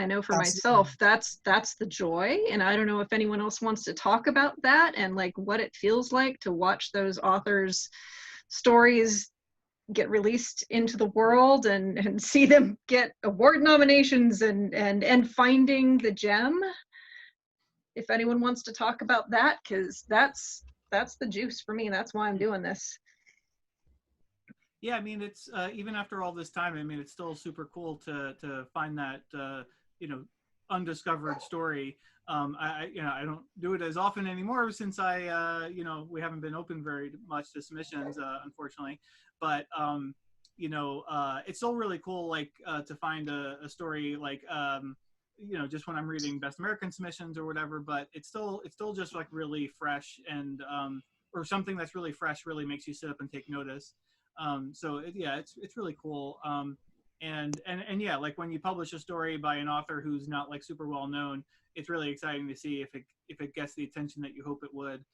know for myself that's the joy, and I don't know if anyone else wants to talk about that and like what it feels like to watch those authors' stories get released into the world and see them get award nominations and finding the gem. If anyone wants to talk about that, because that's the juice for me. That's why I'm doing this. Yeah, I mean, it's even after all this time, I mean, it's still super cool to find that you know, undiscovered story. I you know, I don't do it as often anymore since I you know, we haven't been open very much to submissions, unfortunately. But you know, it's still really cool, like to find a story like you know, just when I'm reading Best American submissions or whatever, but it's still just like really fresh, and or something that's really fresh really makes you sit up and take notice. So yeah, it's really cool. And yeah, like when you publish a story by an author who's not like super well known, it's really exciting to see if it gets the attention that you hope it would.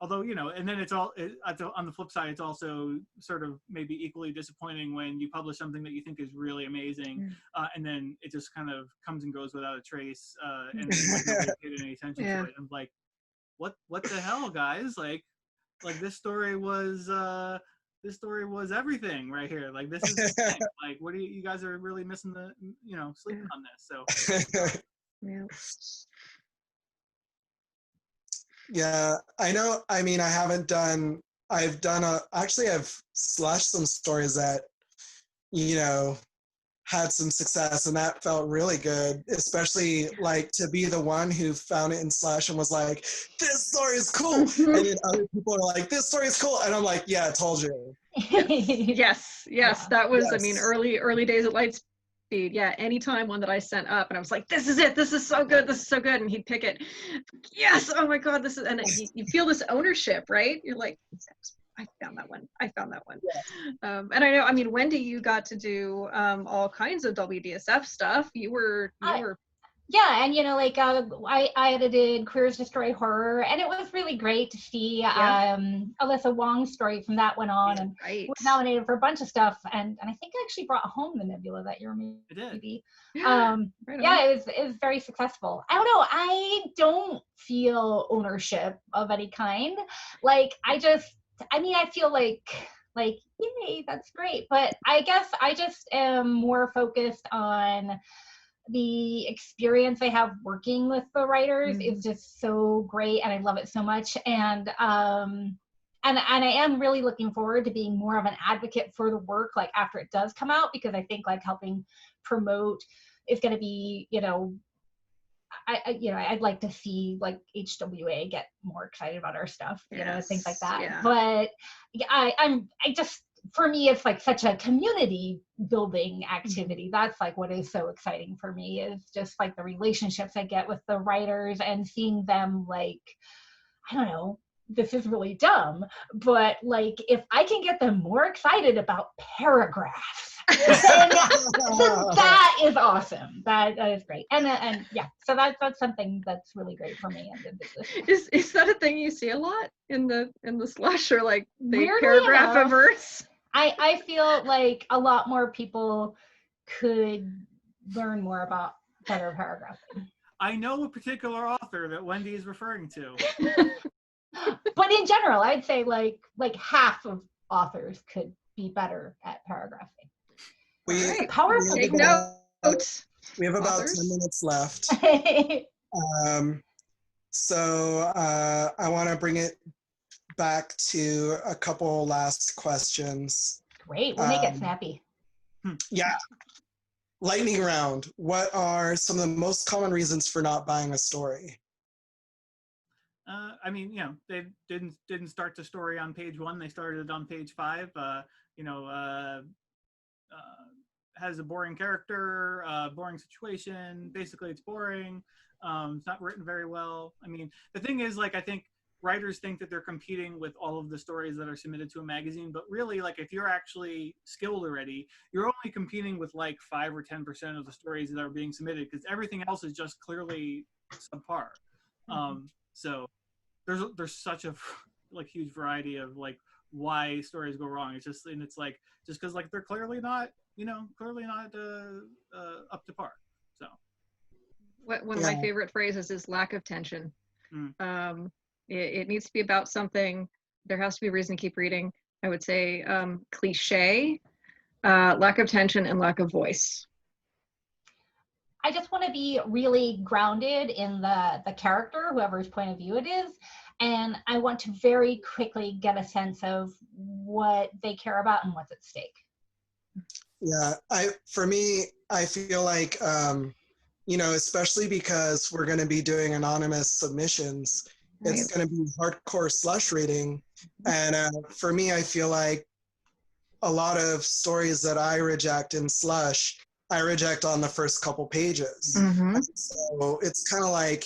Although, you know, and then it's on the flip side, it's also sort of maybe equally disappointing when you publish something that you think is really amazing, and then it just kind of comes and goes without a trace, and like nobody paid any attention to it. I'm like, what the hell, guys? Like this story was everything right here. Like this is the thing. Like, what do you guys are really missing the, you know, sleeping on this. So yeah, I know. I mean, I've slashed some stories that, you know, had some success, and that felt really good, especially like to be the one who found it in slash and was like, this story is cool. And then other people are like, this story is cool. And I'm like, yeah, I told you. Yes. That was, I mean, early days at Lightspeed. Yeah, anytime one that I sent up and I was like, this is it, this is so good, and he'd pick it. Yes, oh my God, this is, and you feel this ownership, right? You're like, I found that one. Yeah. And I know, I mean, Wendy, you got to do all kinds of WDSF stuff. You were Yeah, and like I edited Queers Destroy Horror, and it was really great to see Alyssa Wong's story from that went on, and was nominated for a bunch of stuff, and I think I actually brought home the Nebula that year, maybe. Yeah, it was very successful. I don't know, I don't feel ownership of any kind. Like I feel like yay, that's great, but I guess I just am more focused on the experience I have working with the writers is just so great, and I love it so much. And I am really looking forward to being more of an advocate for the work, like after it does come out, because I think like helping promote is going to be, I'd like to see like HWA get more excited about our stuff, things like that. Yeah. But for me, it's like such a community building activity. That's like what is so exciting for me, is just like the relationships I get with the writers and seeing them, like, I don't know, this is really dumb, but like if I can get them more excited about paragraphs, then that is awesome. That is great. And yeah, so that's something that's really great for me in the business. Is that a thing you see a lot in the slush, or like they paragraph a verse? I feel like a lot more people could learn more about better paragraphing. I know a particular author that Wendy is referring to. But in general, I'd say like half of authors could be better at paragraphing. Powerful. Take notes. We have about 10 minutes left. So I want to bring it back to a couple last questions. Great, we'll make it snappy. Yeah. Lightning round. What are some of the most common reasons for not buying a story? I mean, they didn't start the story on page 1. They started on page 5. Has a boring character, boring situation. Basically, it's boring. It's not written very well. I mean, the thing is, like, I think writers think that they're competing with all of the stories that are submitted to a magazine, but really, like, if you're actually skilled already, you're only competing with like 5 or 10% of the stories that are being submitted, because everything else is just clearly subpar. So there's such a like huge variety of like why stories go wrong. It's just like just because like they're clearly not up to par. So one of my favorite phrases is lack of tension. It needs to be about something. There has to be a reason to keep reading. I would say cliche, lack of tension, and lack of voice. I just want to be really grounded in the character, whoever's point of view it is. And I want to very quickly get a sense of what they care about and what's at stake. Yeah, for me, I feel like, especially because we're going to be doing anonymous submissions, it's going to be hardcore slush reading. And for me, I feel like a lot of stories that I reject in slush, I reject on the first couple pages. So it's kind of like,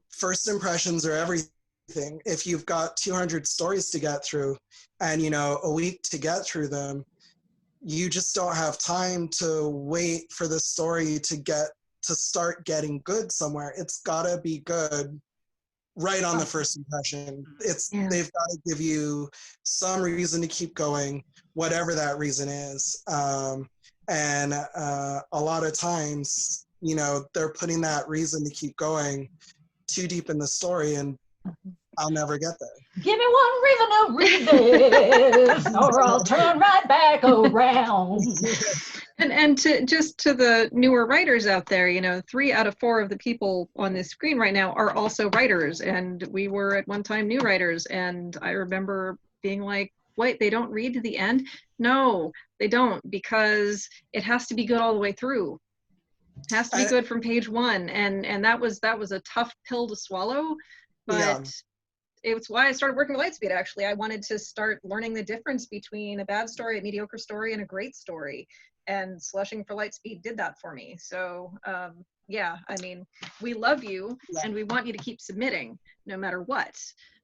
first impressions are everything. If you've got 200 stories to get through and, a week to get through them, you just don't have time to wait for the story to start getting good somewhere. It's gotta be good right on the first impression. They've got to give you some reason to keep going, whatever that reason is. And a lot of times, they're putting that reason to keep going too deep in the story, and I'll never get there. Give me one reason to read this, or I'll turn right back around. And to the newer writers out there, 3 out of 4 of the people on this screen right now are also writers, and we were at one time new writers, and I remember being like, wait, they don't read to the end? No, they don't, because it has to be good all the way through. It has to be good from page 1, and that was a tough pill to swallow, but it's why I started working with Lightspeed, actually. I wanted to start learning the difference between a bad story, a mediocre story, and a great story. And slushing for Lightspeed did that for me. So yeah, I mean, we love you and we want you to keep submitting no matter what.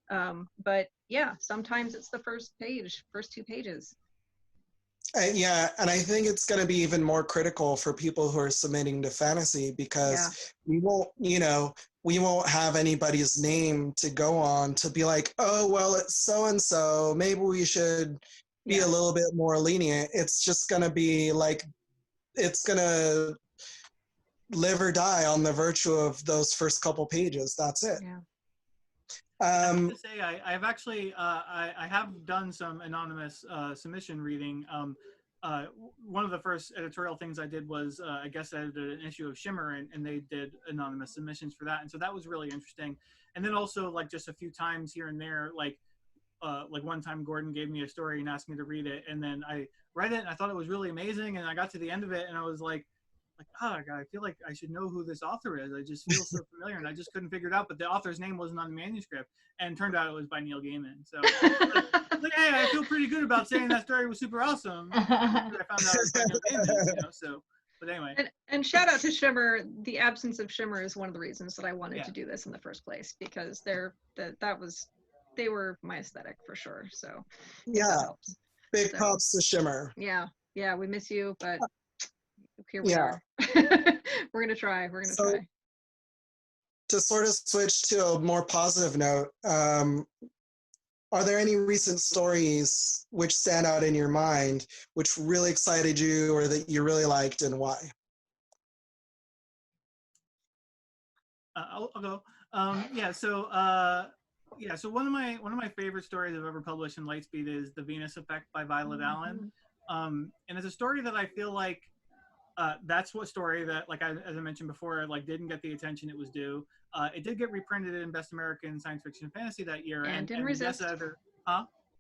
But yeah, sometimes it's the first 2 pages. Yeah, and I think it's going to be even more critical for people who are submitting to fantasy because we won't, we won't have anybody's name to go on to be like, oh, well, it's so-and-so. Maybe we should be a little bit more lenient. It's just going to be like, it's going to live or die on the virtue of those first couple pages. That's it. Yeah. I have to say, I've actually, I have done some anonymous submission reading. One of the first editorial things I did was I guess I edited an issue of Shimmer, and they did anonymous submissions for that, and so that was really interesting. And then also, like, just a few times here and there, like one time Gordon gave me a story and asked me to read it, and then I read it and I thought it was really amazing, and I got to the end of it and I was like, oh God, I feel like I should know who this author is. I just feel so familiar, and I just couldn't figure it out. But the author's name wasn't on the manuscript, and it turned out it was by Neil Gaiman. So, like, hey, I feel pretty good about saying that story was super awesome. I found out it was by Neil Gaiman, So, but anyway. And shout out to Shimmer. The absence of Shimmer is one of the reasons that I wanted to do this in the first place, because they were my aesthetic for sure. So yeah, big props to Shimmer. Yeah, we miss you, but. Here we are. We're gonna try. To sort of switch to a more positive note, are there any recent stories which stand out in your mind, which really excited you or that you really liked, and why? I'll go. So one of my favorite stories I've ever published in Lightspeed is The Venus Effect by Violet Allen, and it's a story that I feel like. That's what story that, like, as I mentioned before, like, didn't get the attention it was due. It did get reprinted in Best American Science Fiction and Fantasy that year, and didn't resist. The guest editor,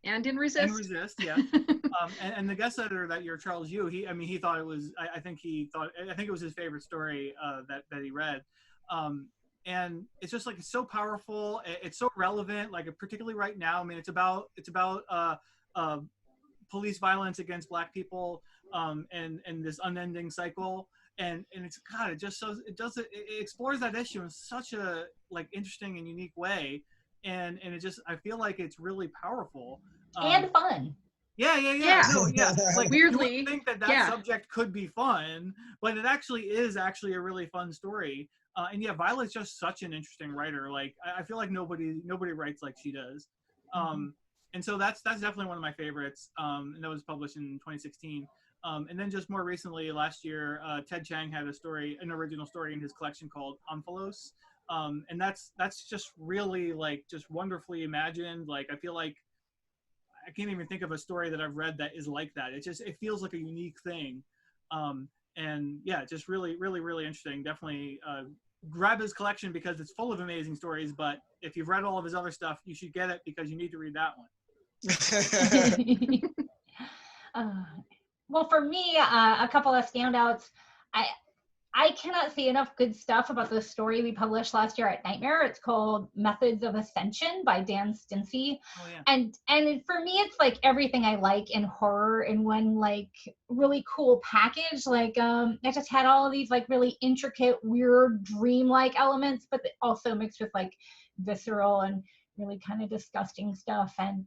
And didn't resist. And resist, yeah. And the guest editor that year, Charles Yu, he thought it was. I think it was his favorite story that he read. And it's just like, it's so powerful. It's so relevant, like, particularly right now. I mean, it's about police violence against Black people. And this unending cycle, and it's, God, it explores that issue in such a, like, interesting and unique way, and it just, I feel like it's really powerful and fun. Yeah. Like, weirdly, you would think that subject could be fun, but it actually is a really fun story. And Violet's just such an interesting writer. Like, I feel like nobody writes like she does. And so that's definitely one of my favorites. And that was published in 2016. And then just more recently, last year, Ted Chang had an original story in his collection called Omphalos. And that's just really, like, just wonderfully imagined. Like, I feel like I can't even think of a story that I've read that is like that. It feels like a unique thing. And yeah, just really, really, really interesting. Definitely grab his collection because it's full of amazing stories. But if you've read all of his other stuff, you should get it because you need to read that one. Well, for me, a couple of standouts. I cannot say enough good stuff about the story we published last year at Nightmare. It's called Methods of Ascension by Dan Stincy. Oh, yeah. And for me, it's like everything I like in horror in one, like, really cool package. Like, I just had all of these, like, really intricate, weird, dreamlike elements, but also mixed with, like, visceral and really kind of disgusting stuff, and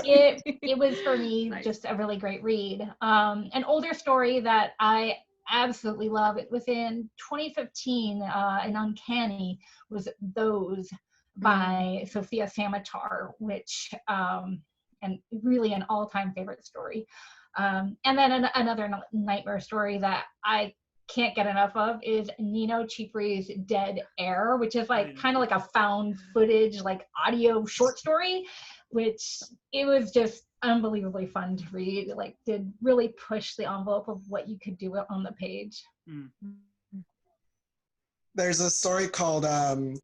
it was, for me, just a really great read. An older story that I absolutely love, it was in 2015 in Uncanny, was Those by Sophia Samatar, which and really an all-time favorite story. And then another nightmare story that I can't get enough of is Nino Cheapery's Dead Air, which is like kind of like a found footage, like audio short story, which it was just unbelievably fun to read. Like, did really push the envelope of what you could do on the page. There's a story called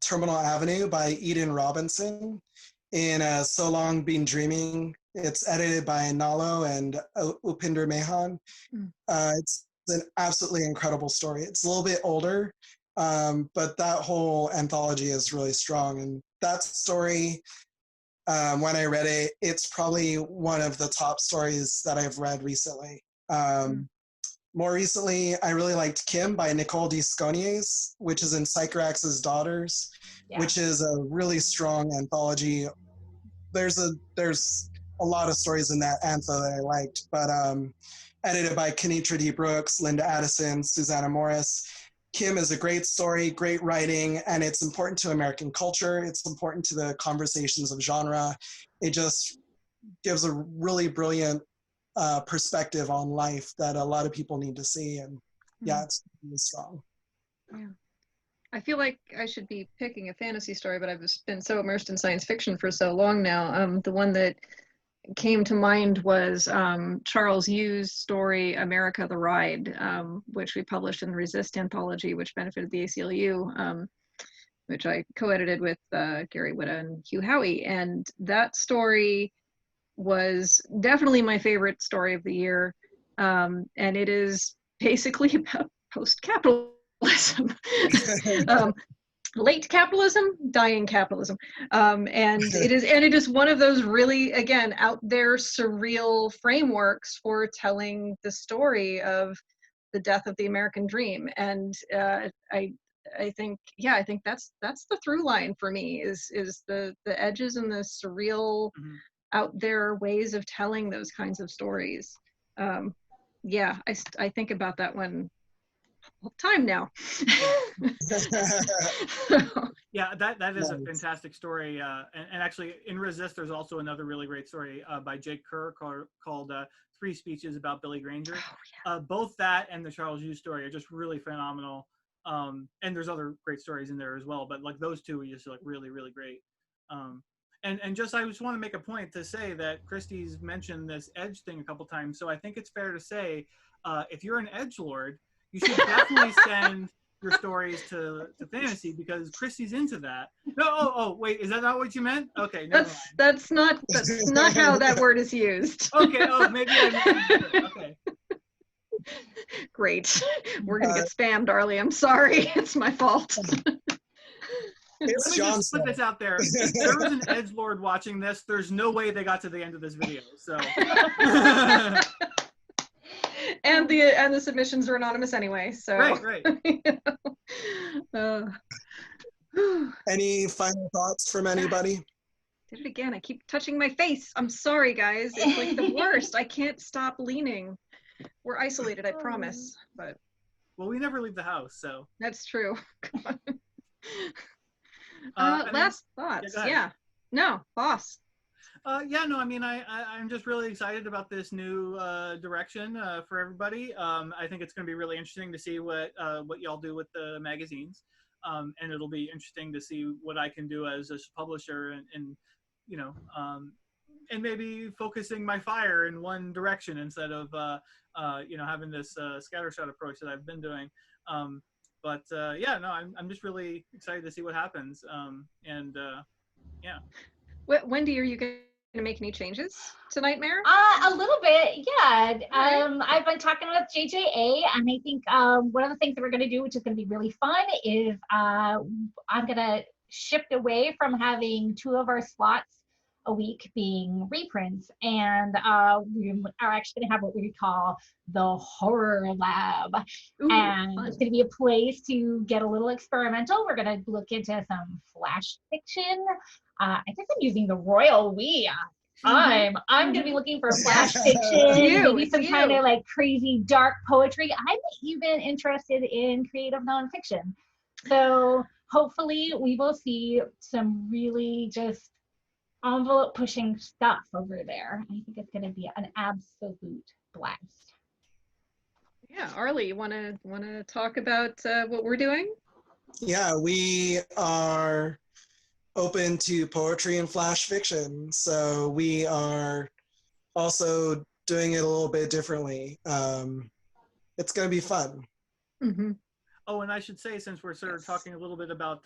Terminal Avenue by Eden Robinson in So Long Been Dreaming. It's edited by Nalo and Upinder Mehan. It's an absolutely incredible story. It's a little bit older, but that whole anthology is really strong. And that story, when I read it, it's probably one of the top stories that I've read recently. More recently, I really liked Kim by Nicole Desconiers, which is in Sycorax's Daughters, which is a really strong anthology. There's a lot of stories in that antho that I liked, but edited by Kenitra D. Brooks, Linda Addison, Susanna Morris. Kim is a great story, great writing, and it's important to American culture. It's important to the conversations of genre. It just gives a really brilliant perspective on life that a lot of people need to see. And yeah, it's really strong. Yeah. I feel like I should be picking a fantasy story, but I've just been so immersed in science fiction for so long now. The one that came to mind was Charles Yu's story, America the Ride, which we published in the Resist anthology, which benefited the ACLU, which I co-edited with Gary Whitta and Hugh Howey. And that story was definitely my favorite story of the year. And it is basically about post-capitalism. Late capitalism, dying capitalism, and it is one of those really, again, out there surreal frameworks for telling the story of the death of the American dream. And I think that's the through line for me is the edges and the surreal, out there ways of telling those kinds of stories. Yeah, I think about that one all the time now. Yeah, that is a fantastic story. And actually, in Resist, there's also another really great story by Jake Kerr called Three Speeches About Billy Granger. Oh, yeah. Both that and the Charles Yu story are just really phenomenal. And there's other great stories in there as well, but like those two are just like really, really great. And just I just want to make a point to say that Christie's mentioned this edge thing a couple times. So I think it's fair to say, if you're an edgelord, you should definitely send your stories to fantasy because Christie's into that. No, oh, wait, is that not what you meant? Okay, never mind. That's not how that word is used. Okay, maybe I meant okay. Great. We're gonna get spammed, Arley. I'm sorry. It's my fault. Let me just put this out there. If there was an edgelord watching this, there's no way they got to the end of this video. So and the submissions are anonymous anyway. So right. Any final thoughts from anybody? Did it again. I keep touching my face. I'm sorry, guys. It's like the worst. I can't stop leaning. We're isolated, I promise. But well, we never leave the house, so that's true. Last thoughts. Yeah. No, boss. Yeah, no, I mean, I'm just really excited about this new direction for everybody. I think it's going to be really interesting to see what y'all do with the magazines. And it'll be interesting to see what I can do as a publisher and you know, and maybe focusing my fire in one direction instead of, you know, having this scattershot approach that I've been doing. But yeah, no, I'm just really excited to see what happens. Yeah. Wendy, are you going to make any changes to Nightmare? A little bit, yeah. I've been talking with JJA, and I think one of the things that we're going to do, which is going to be really fun, is I'm going to shift away from having 2 of our slots a week being reprints, and we are actually going to have what we call the horror lab. Ooh, and fun. It's going to be a place to get a little experimental. We're going to look into some flash fiction. I think I'm using the royal we. I'm going to be looking for flash fiction, maybe some kind of like crazy dark poetry. I'm even interested in creative nonfiction. So hopefully we will see some really just envelope pushing stuff over there. I think it's going to be an absolute blast. Yeah, Arley, you want to talk about what we're doing? Yeah, we are open to poetry and flash fiction, so we are also doing it a little bit differently. It's going to be fun. Mm-hmm. Oh, and I should say, since we're sort of talking a little bit about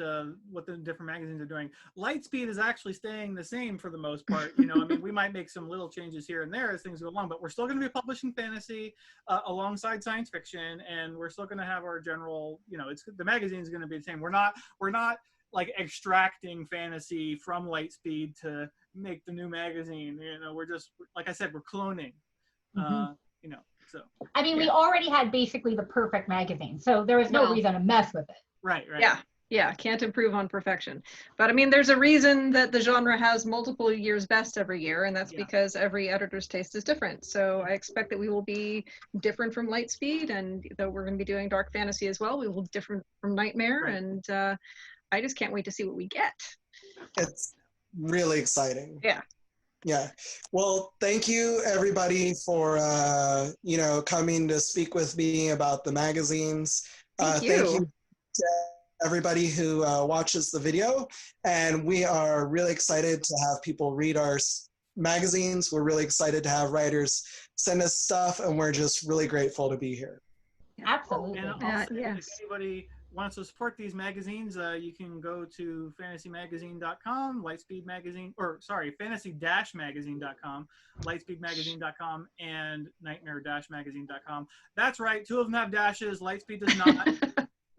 what the different magazines are doing, Lightspeed is actually staying the same for the most part. You know, I mean, we might make some little changes here and there as things go along, but we're still going to be publishing fantasy alongside science fiction, and we're still going to have our general, you know, the magazine is going to be the same. We're not like extracting fantasy from Lightspeed to make the new magazine. You know, we're just, like I said, we're cloning. You know. So, I mean, we already had basically the perfect magazine, so there was no reason to mess with it. Right. Yeah, can't improve on perfection. But I mean, there's a reason that the genre has multiple years best every year, and that's because every editor's taste is different. So I expect that we will be different from Lightspeed, and though we're going to be doing dark fantasy as well, we will be different from Nightmare, and I just can't wait to see what we get. It's really exciting. Yeah. Yeah. Well, thank you everybody for you know, coming to speak with me about the magazines. Thank you. Thank you to everybody who watches the video, and we are really excited to have people read our magazines. We're really excited to have writers send us stuff, and we're just really grateful to be here. Absolutely. And also, yes. if anybody wants to support these magazines, you can go to fantasymagazine.com, Lightspeed Magazine, or sorry, fantasy-magazine.com, lightspeedmagazine.com, and nightmare-magazine.com. That's right, 2 of them have dashes. Lightspeed does not.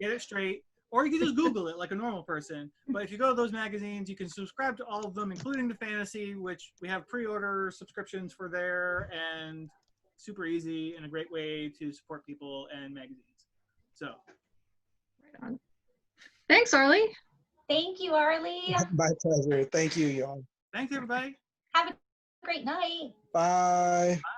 Get it straight. Or you can just Google it like a normal person. But if you go to those magazines, you can subscribe to all of them, including the fantasy, which we have pre-order subscriptions for there, and super easy and a great way to support people and magazines. So. Right on. Thanks, Arley. Thank you, Arley. My pleasure. Thank you, y'all. Thanks, everybody. Have a great night. Bye. Bye.